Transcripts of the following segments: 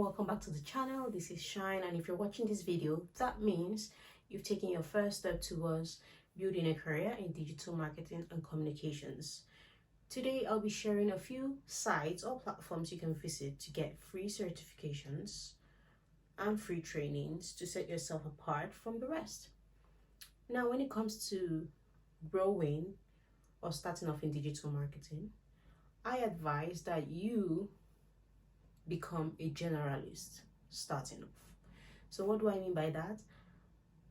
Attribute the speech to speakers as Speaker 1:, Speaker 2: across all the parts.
Speaker 1: welcome back to the channel. This is Shine, and if you're watching this video, that means you've taken your first step towards building a career in digital marketing and communications. Today I'll be sharing a few sites or platforms you can visit to get free certifications and free trainings to set yourself apart from the rest. Now, when it comes to growing or starting off in digital marketing, I advise that you become a generalist starting off. So what do I mean by that?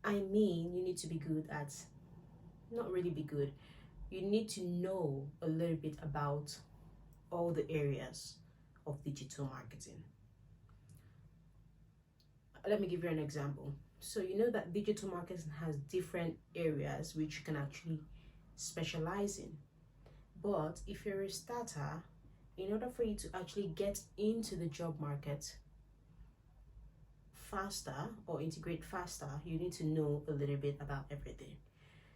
Speaker 1: I mean, you need to be good at, not really be good, you need to know a little bit about all the areas of digital marketing. Let me give you an example. So you know that digital marketing has different areas which you can actually specialize in. But if you're a starter, in order for you to actually get into the job market faster or integrate faster, you need to know a little bit about everything.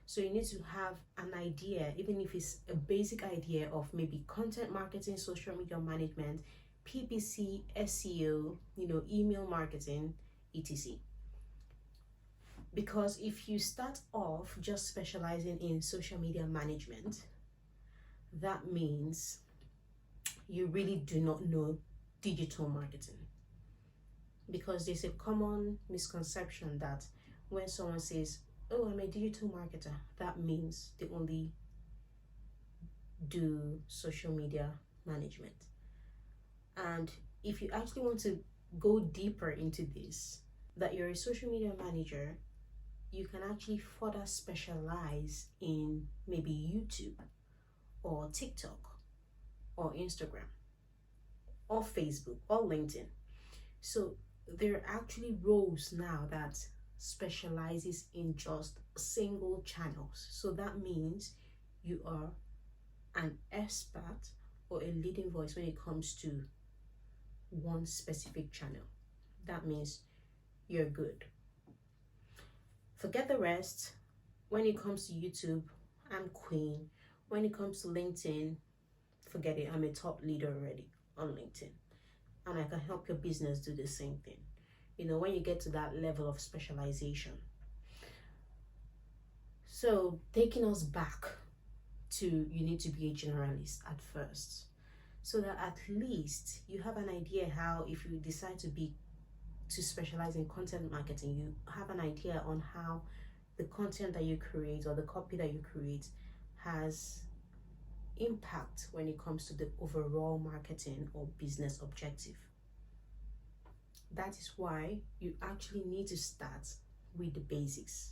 Speaker 1: So you need to have an idea, even if it's a basic idea of maybe content marketing, social media management, PPC, SEO, email marketing, etc. Because if you start off just specializing in social media management, that means you really do not know digital marketing. Because there's a common misconception that when someone says, oh, I'm a digital marketer, that means they only do social media management. And if you actually want to go deeper into this, that you're a social media manager, you can actually further specialize in maybe YouTube or TikTok or Instagram or Facebook or LinkedIn. So there are actually roles now that specializes in just single channels. So that means you are an expert or a leading voice when it comes to one specific channel. That means you're good. Forget the rest. When it comes to YouTube, I'm queen. When it comes to LinkedIn, forget it. I'm a top leader already on LinkedIn, and I can help your business do the same thing. When you get to that level of specialization. So taking us back to, you need to be a generalist at first, so that at least you have an idea how, if you decide to specialize in content marketing, you have an idea on how the content that you create or the copy that you create has impact when it comes to the overall marketing or business objective. That is why you actually need to start with the basics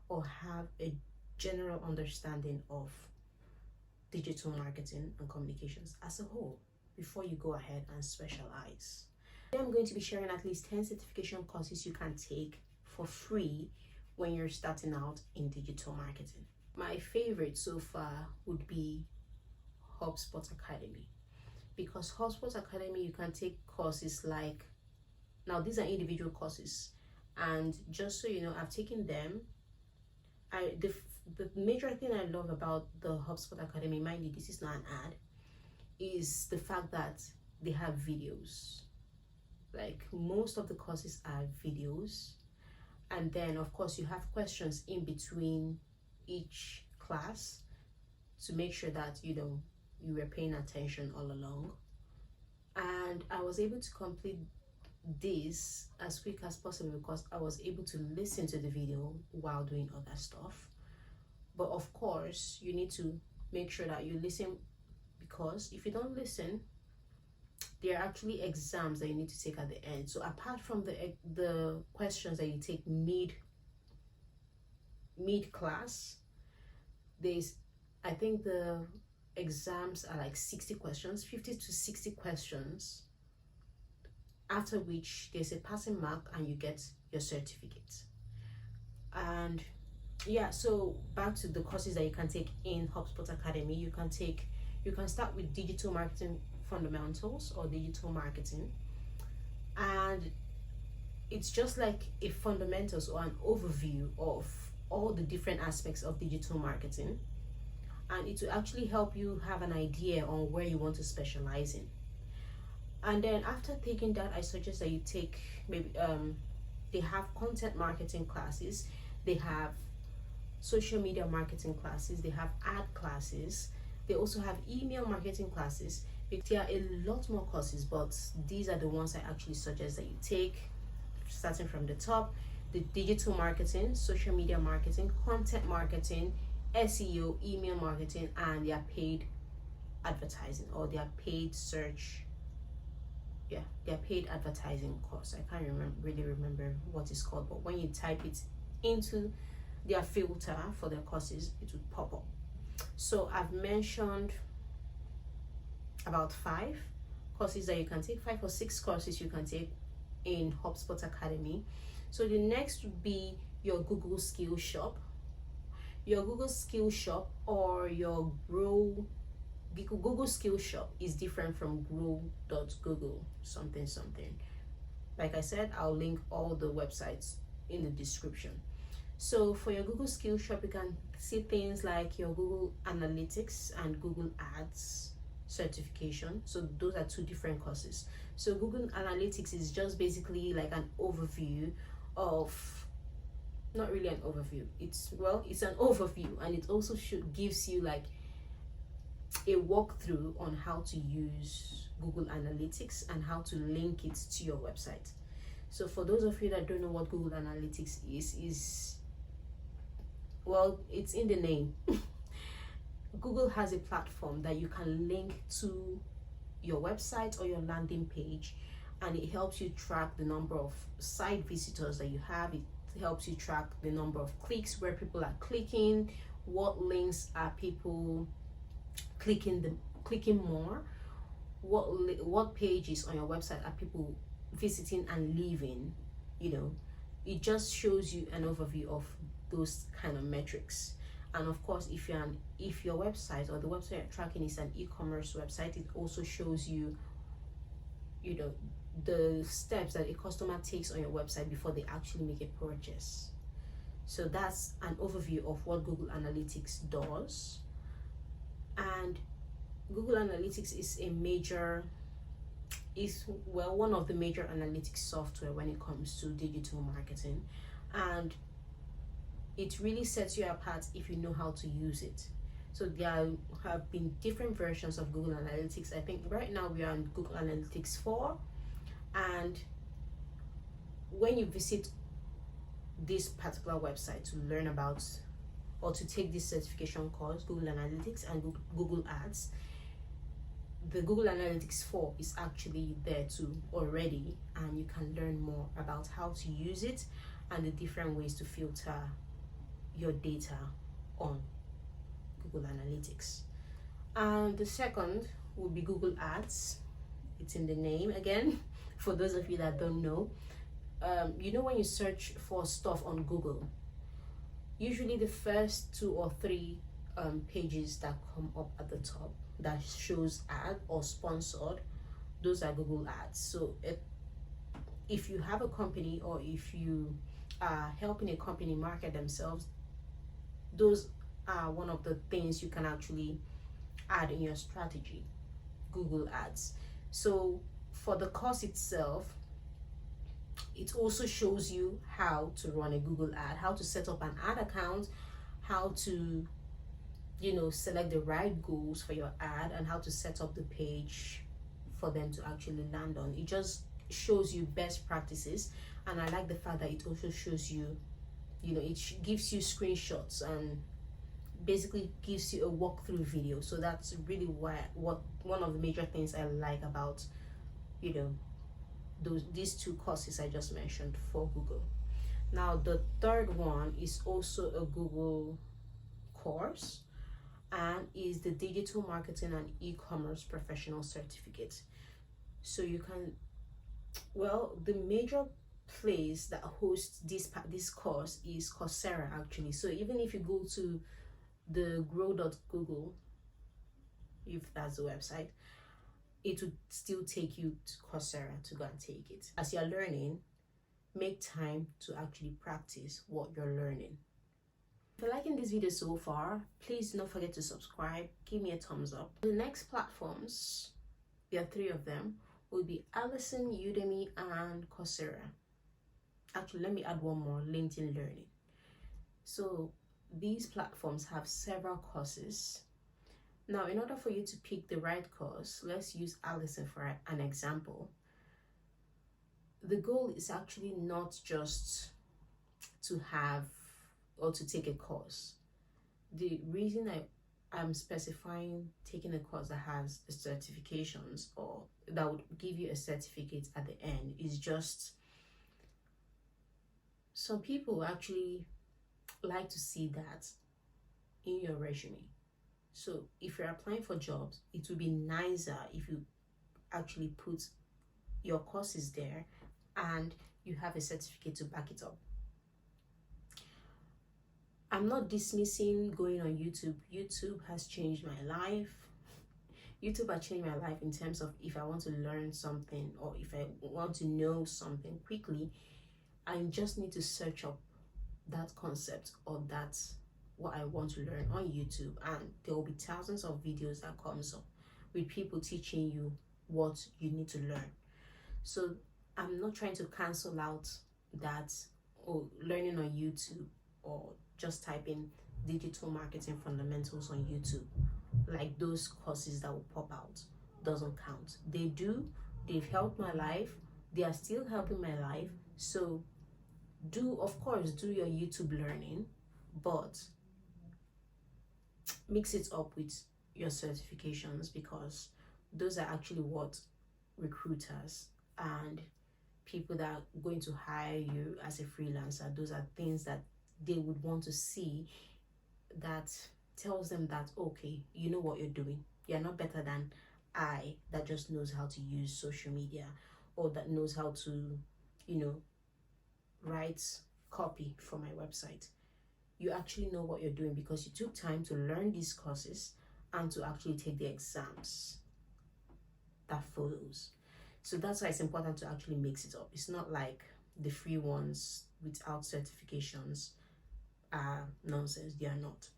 Speaker 1: or have a general understanding of digital marketing and communications as a whole before you go ahead and specialize. I'm going to be sharing at least 10 certification courses you can take for free when you're starting out in digital marketing. My favorite so far would be HubSpot Academy, because HubSpot Academy, you can take courses like, now these are individual courses, and just so you know, I've taken them. The major thing I love about the HubSpot Academy, mind you, this is not an ad, is the fact that they have videos. Like, most of the courses are videos, and then of course you have questions in between each class to make sure that you were paying attention all along. And I was able to complete this as quick as possible because I was able to listen to the video while doing other stuff. But of course, you need to make sure that you listen, because if you don't listen, there are actually exams that you need to take at the end. So apart from the questions that you take mid class, I think the exams are like 60 questions, 50 to 60 questions, after which there's a passing mark and you get your certificate. And yeah, so back to the courses that you can take in HubSpot Academy. You can start with digital marketing fundamentals or digital marketing, and it's just like a fundamentals or an overview of all the different aspects of digital marketing, and it will actually help you have an idea on where you want to specialize in. And then after taking that, I suggest that you take maybe they have content marketing classes, they have social media marketing classes, they have ad classes, they also have email marketing classes. There are a lot more courses, but these are the ones I actually suggest that you take, starting from the top: the digital marketing, social media marketing, content marketing, SEO, email marketing, and their paid advertising, or their paid search, their paid advertising course. I can't really remember what it's called, but when you type it into their filter for their courses, it would pop up. So I've mentioned about 5 courses that you can take, 5 or 6 courses you can take in HubSpot Academy. So the next would be your Google Skill Shop. Your Google Skill Shop or your Google Skill Shop is different from grow.google something. Like I said, I'll link all the websites in the description. So for your Google Skill Shop, you can see things like your Google Analytics and Google Ads certification. So those are 2 different courses. So Google Analytics is just basically like an overview of, not really an overview, it's an overview, and it also gives you like a walkthrough on how to use Google Analytics and how to link it to your website. So for those of you that don't know what Google Analytics is well, it's in the name. Google has a platform that you can link to your website or your landing page, and it helps you track the number of site visitors that you have. It helps you track the number of clicks, where people are clicking, what links are people clicking more, what pages on your website are people visiting and leaving. It just shows you an overview of those kind of metrics. And of course, if your website or the website you're tracking is an e-commerce website, it also shows you the steps that a customer takes on your website before they actually make a purchase. So that's an overview of what Google Analytics does. And Google Analytics is one of the major analytics software when it comes to digital marketing, and it really sets you apart if you know how to use it. So there have been different versions of Google Analytics. I think right now we are on Google Analytics 4, and when you visit this particular website to learn about or to take this certification course, Google Analytics and Google Ads, the Google Analytics 4 is actually there too already, and you can learn more about how to use it and the different ways to filter your data on Google Analytics. And the second would be Google Ads. It's in the name again, for those of you that don't know. When you search for stuff on Google, usually the first 2 or 3 pages that come up at the top that shows ad or sponsored, those are Google Ads. So if you have a company, or if you are helping a company market themselves, those are one of the things you can actually add in your strategy, Google Ads. So for the course itself, it also shows you how to run a Google ad, how to set up an ad account, how to select the right goals for your ad, and how to set up the page for them to actually land on. It just shows you best practices, and I like the fact that it also shows you, it gives you screenshots and basically gives you a walkthrough video. So that's really one of the major things I like about these 2 courses I just mentioned for Google. Now the third one is also a Google course, and is the Digital Marketing and E-commerce Professional Certificate. So you can, the major place that hosts this course is Coursera actually. So even if you go to the grow.google, if that's the website, it would still take you to Coursera to go and take it. As you're learning, make time to actually practice what you're learning. If you're liking this video so far, please do not forget to subscribe, give me a thumbs up. The next platforms, there are 3 of them. would be Allison, Udemy, and Coursera. Actually, let me add one more, LinkedIn Learning. So these platforms have several courses. Now, in order for you to pick the right course, let's use Allison for an example. The goal is actually not just to have or to take a course. The reason I'm specifying taking a course that has the certifications or that would give you a certificate at the end is just some people actually like to see that in your resume. So if you're applying for jobs, it would be nicer if you actually put your courses there and you have a certificate to back it up. I'm not dismissing going on YouTube. YouTube has changed my life. YouTube has changed my life in terms of if I want to learn something or if I want to know something quickly, I just need to search up that concept or that's what I want to learn on YouTube, and there will be thousands of videos that comes up with people teaching you what you need to learn. So I'm not trying to cancel out that or learning on YouTube or just typing digital marketing fundamentals on YouTube, like those courses that will pop out doesn't count. They've helped my life, they are still helping my life. So of course do your YouTube learning, but mix it up with your certifications, because those are actually what recruiters and people that are going to hire you as a freelancer, those are things that they would want to see, that tells them that, okay, you know what you're doing. You're not better than I that just knows how to use social media or that knows how to, write copy for my website. You actually know what you're doing because you took time to learn these courses and to actually take the exams that follows. So that's why it's important to actually mix it up. It's not like the free ones without certifications are nonsense. They are not.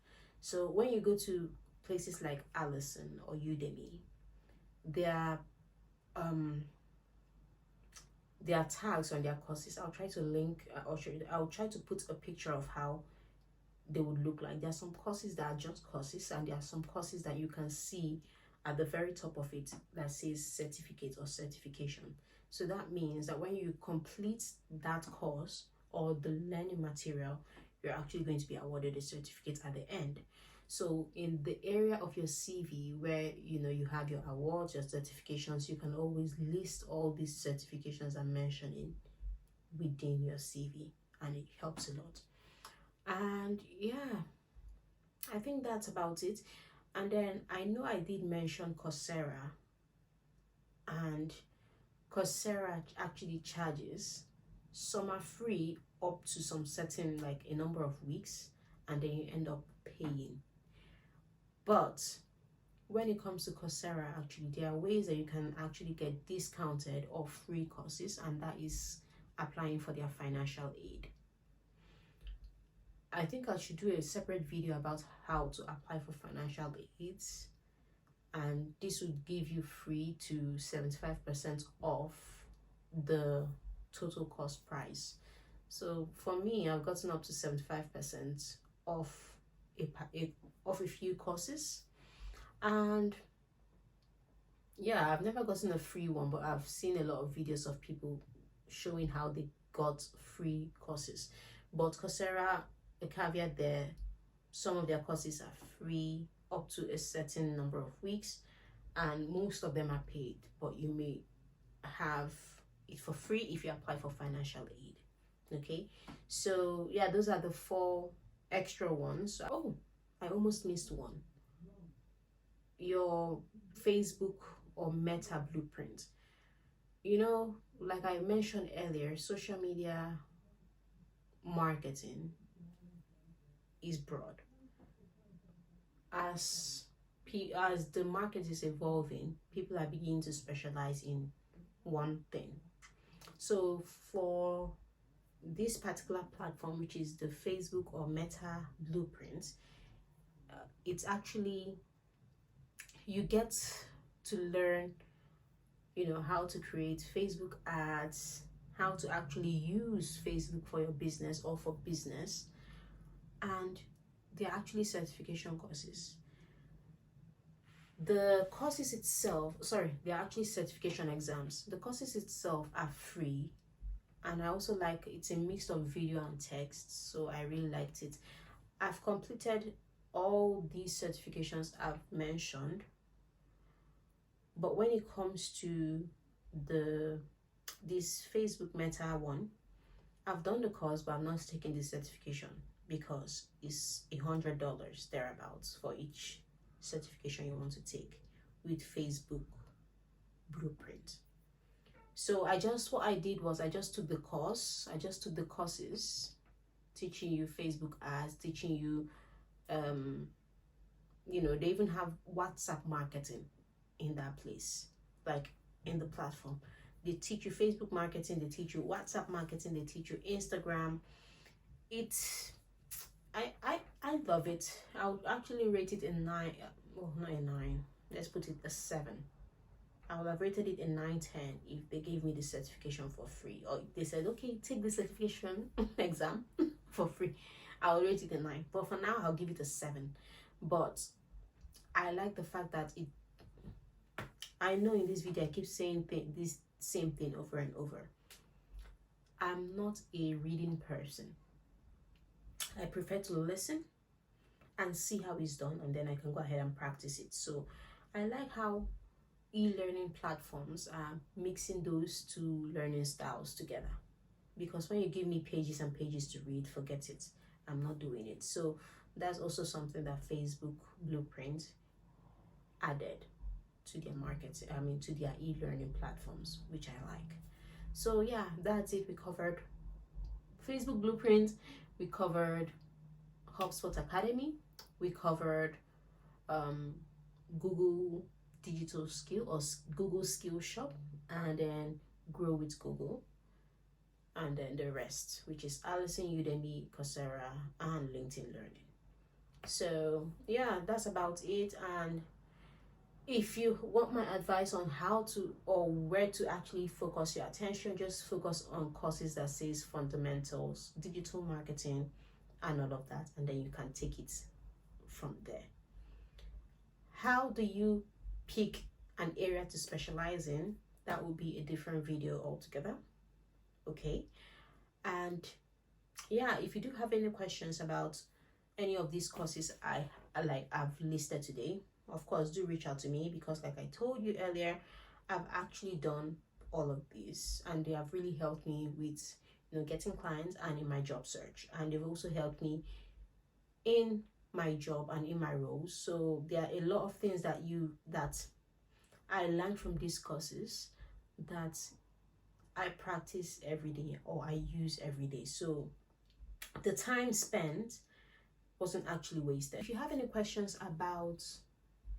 Speaker 1: So when you go to places like Allison or Udemy, there are tags on their courses. I'll try to link or show you. I'll try to put a picture of how they would look like. There are some courses that are just courses, and there are some courses that you can see at the very top of it that says certificate or certification. So that means that when you complete that course or the learning material, you're actually going to be awarded a certificate at the end. So in the area of your CV where you have your awards, your certifications, you can always list all these certifications I'm mentioning within your CV, and it helps a lot. And yeah, I think that's about it. And then I know I did mention Coursera, and Coursera actually charges. Some are free up to some certain, like a number of weeks, and then you end up paying. But when it comes to Coursera, actually there are ways that you can actually get discounted or free courses, and that is applying for their financial aid. I think I should do a separate video about how to apply for financial aids, and this would give you free to 75% off the total cost price. So for me, I've gotten up to 75% off a few courses, and yeah, I've never gotten a free one, but I've seen a lot of videos of people showing how they got free courses. But Coursera, a caveat there, some of their courses are free up to a certain number of weeks, and most of them are paid, but you may have it for free if you apply for financial aid. Okay, so yeah, those are the 4 extra ones. Oh, I almost missed one. Your Facebook or Meta blueprint. Like I mentioned earlier, social media marketing is broad. As the market is evolving, people are beginning to specialize in one thing. So for this particular platform, which is the Facebook or Meta blueprint, it's actually, you get to learn you know, how to create Facebook ads, how to actually use Facebook for your business or for business. And they're actually certification courses. The courses itself, sorry, they're actually certification exams. The courses itself are free, and I also like it's a mix of video and text, so I really liked it. I've completed all these certifications I've mentioned, but when it comes to this Facebook Meta one, I've done the course, but I'm not taking the certification because it's $100 thereabouts for each certification you want to take with Facebook Blueprint. So what I did was I just took the course. I just took the courses teaching you Facebook ads, teaching you, you know, they even have WhatsApp marketing in that place, like in the platform. They teach you Facebook marketing, they teach you WhatsApp marketing, they teach you Instagram. I love it. I would actually rate it a 9. Well, not a 9. Let's put it a 7. I would have rated it a 9/10 if they gave me the certification for free, or if they said, okay, take the certification exam for free. I will rate it a 9. But for now, I'll give it a 7. But I like the fact that I know in this video I keep saying this same thing over and over. I'm not a reading person. I prefer to listen and see how it's done, and then I can go ahead and practice it. So I like how e-learning platforms are mixing those two learning styles together, because when you give me pages and pages to read, forget it. I'm not doing it. So that's also something that Facebook Blueprint added to their to their e-learning platforms, which I like. So yeah, that's it. We covered Facebook Blueprint, we covered HubSpot Academy, we covered Google Digital Skill or Google Skill Shop, and then Grow with Google, and then the rest, which is Allison, Udemy, Coursera, and LinkedIn Learning. So yeah, that's about it. And if you want my advice on how to or where to actually focus your attention, just focus on courses that says fundamentals, digital marketing, and all of that, and then you can take it from there. How do you pick an area to specialize in? That will be a different video altogether. Okay, and yeah, if you do have any questions about any of these courses I've listed today, of course do reach out to me, because like I told you earlier, I've actually done all of these, and they have really helped me with, you know, getting clients and in my job search, and they've also helped me in my job and in my roles. So there are a lot of things that I learned from these courses that I practice every day or I use every day. So the time spent wasn't actually wasted. If you have any questions about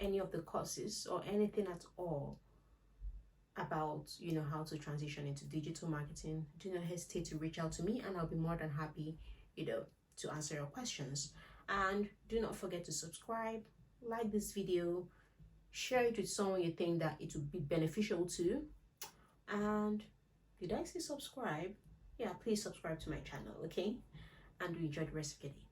Speaker 1: any of the courses or anything at all about, you know, how to transition into digital marketing, do not hesitate to reach out to me, and I'll be more than happy, you know, to answer your questions. And do not forget to subscribe, like this video, share it with someone you think that it would be beneficial to. And did I say subscribe? Yeah, please subscribe to my channel, okay? And enjoy the rest of your day.